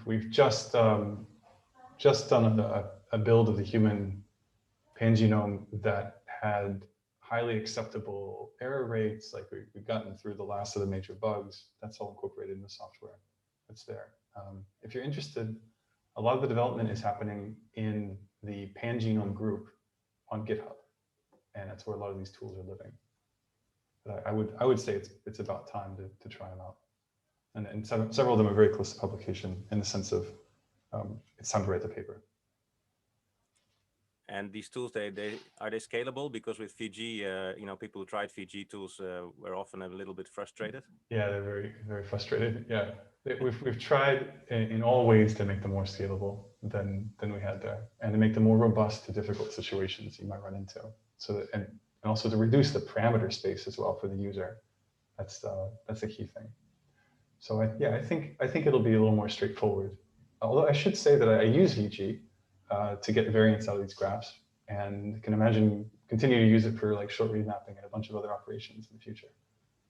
We've just done a build of the human pangenome that had highly acceptable error rates. Like we've gotten through the last of the major bugs. That's all incorporated in the software that's there. If you're interested, a lot of the development is happening in the pangenome group on GitHub, and that's where a lot of these tools are living. But I would say it's about time to try them out, and several of them are very close to publication in the sense of it's time to write the paper. And these tools, are they scalable? Because with VG, people who tried VG tools were often a little bit frustrated. Yeah, they're very, very frustrated. Yeah, we've tried in all ways to make them more scalable than we had there, and to make them more robust to difficult situations you might run into. So that, and also to reduce the parameter space as well for the user. That's the key thing. So I think it'll be a little more straightforward. Although I should say that I use VG to get variants out of these graphs, and can imagine continue to use it for like short read mapping and a bunch of other operations in the future.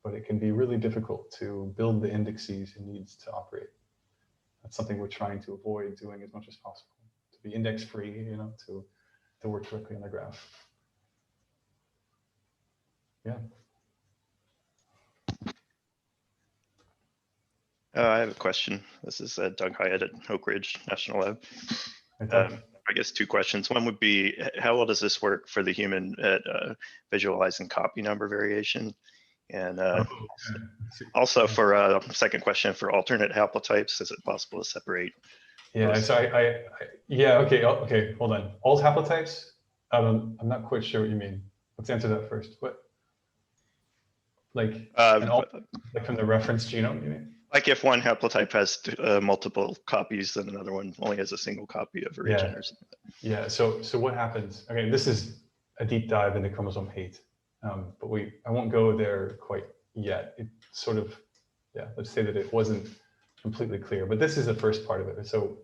But it can be really difficult to build the indexes it needs to operate. That's something we're trying to avoid doing as much as possible, to be index free, to work directly on the graph. Yeah. I have a question. This is Doug Hyatt at Oak Ridge National Lab. I guess two questions. One would be, how well does this work for the human at visualizing copy number variation? And also for a second question, for alternate haplotypes, is it possible to separate? Yeah, those? So okay, hold on. Alt haplotypes? I'm not quite sure what you mean. Let's answer that first. What? Like, like from the reference genome, you mean? Like if one haplotype has multiple copies, then another one only has a single copy of a region or something. Yeah, so what happens? Okay, this is a deep dive into chromosome 8, but I won't go there quite yet. It sort of, let's say that it wasn't completely clear, but this is the first part of it. So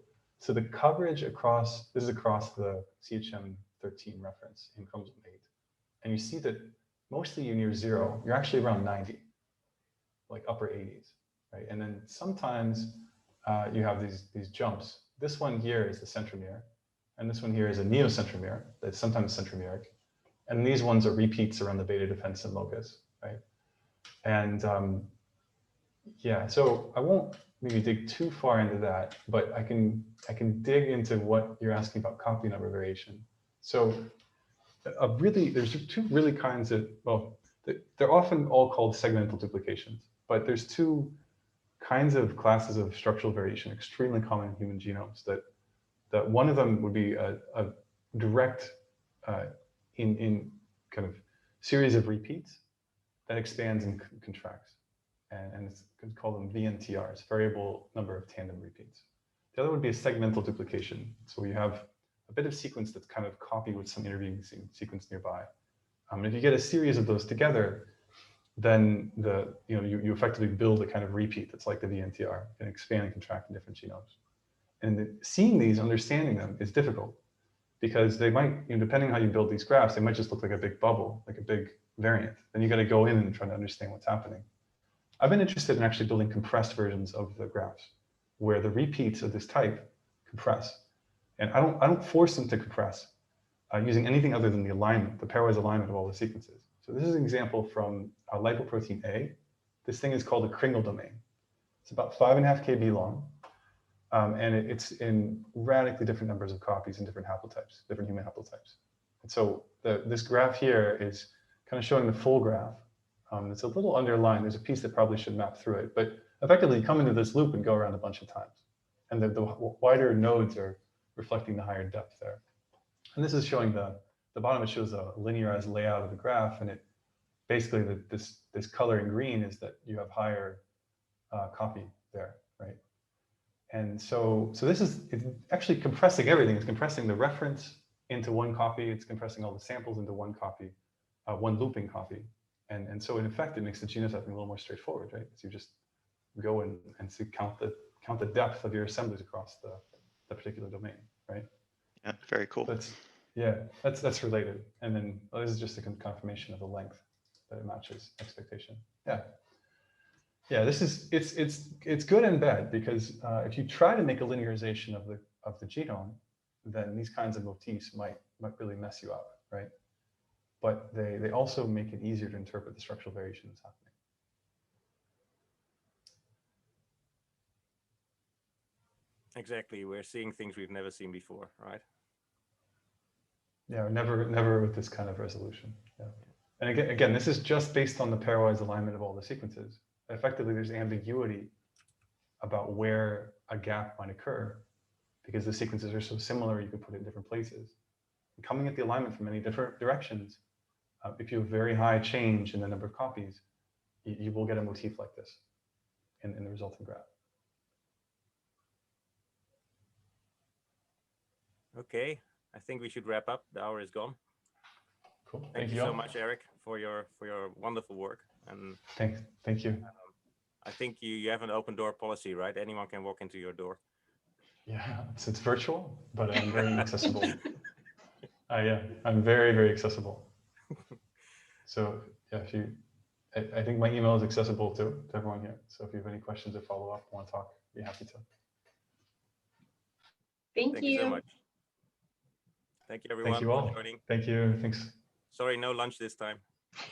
the coverage across, this is across the CHM13 reference in chromosome 8. And you see that mostly you're near 0, you're actually around 90, like upper 80s. Right? And then sometimes you have these jumps. This one here is the centromere, and this one here is a neocentromere that's sometimes centromeric. And these ones are repeats around the beta defensin locus, right? And so I won't maybe dig too far into that, but I can dig into what you're asking about copy number variation. So there's two really kinds of, well, they're often all called segmental duplications, but there's two kinds of classes of structural variation extremely common in human genomes. That one of them would be a direct in kind of series of repeats that expands and contracts, and it's called them VNTRs, variable number of tandem repeats. The other would be a segmental duplication. So you have a bit of sequence that's kind of copied with some intervening sequence nearby. If you get a series of those together, then you effectively build a kind of repeat that's like the VNTR, and expand and contract in different genomes. And seeing these, understanding them is difficult, because they might, depending on how you build these graphs, they might just look like a big bubble, like a big variant. Then you got to go in and try to understand what's happening. I've been interested in actually building compressed versions of the graphs, where the repeats of this type compress. And I don't force them to compress using anything other than the alignment, the pairwise alignment of all the sequences. So this is an example from lipoprotein A this thing is called a Kringle domain. It's about 5.5 kb long, and it's in radically different numbers of copies in different haplotypes, different human haplotypes. And so this graph here is kind of showing the full graph. It's a little underlined. There's a piece that probably should map through it, but effectively you come into this loop and go around a bunch of times. And the wider nodes are reflecting the higher depth there. And this is showing the bottom, it shows a linearized layout of the graph, and it basically this color in green is that you have higher copy there, right? And so this is, it's actually compressing everything. It's compressing the reference into one copy. It's compressing all the samples into one copy, one looping copy. And so in effect, it makes the genotyping a little more straightforward, right? So you just go and count the depth of your assemblies across the particular domain, right? Yeah, very cool. That's related. And then this is just a confirmation of the length that it matches expectation. Yeah, this is it's good and bad, because if you try to make a linearization of the genome, then these kinds of motifs might really mess you up, right? But they also make it easier to interpret the structural variation that's happening. Exactly, we're seeing things we've never seen before, right? Yeah, never with this kind of resolution. Yeah, and again, this is just based on the pairwise alignment of all the sequences. Effectively, there's ambiguity about where a gap might occur, because the sequences are so similar, you can put it in different places. And coming at the alignment from many different directions, if you have very high change in the number of copies, you will get a motif like this in the resulting graph. Okay, I think we should wrap up. The hour is gone. Cool. Thank you so much, Erik, for your wonderful work. And thank you. I think you have an open door policy, right? Anyone can walk into your door. Yeah, it's virtual, but I'm very accessible. Yeah, I'm very accessible. So yeah, I think my email is accessible to everyone here. So if you have any questions or follow up, want to talk, be happy to. Thank you so much. Thank you, everyone, Thank you all. for joining. Thank you. Thanks. Sorry, no lunch this time.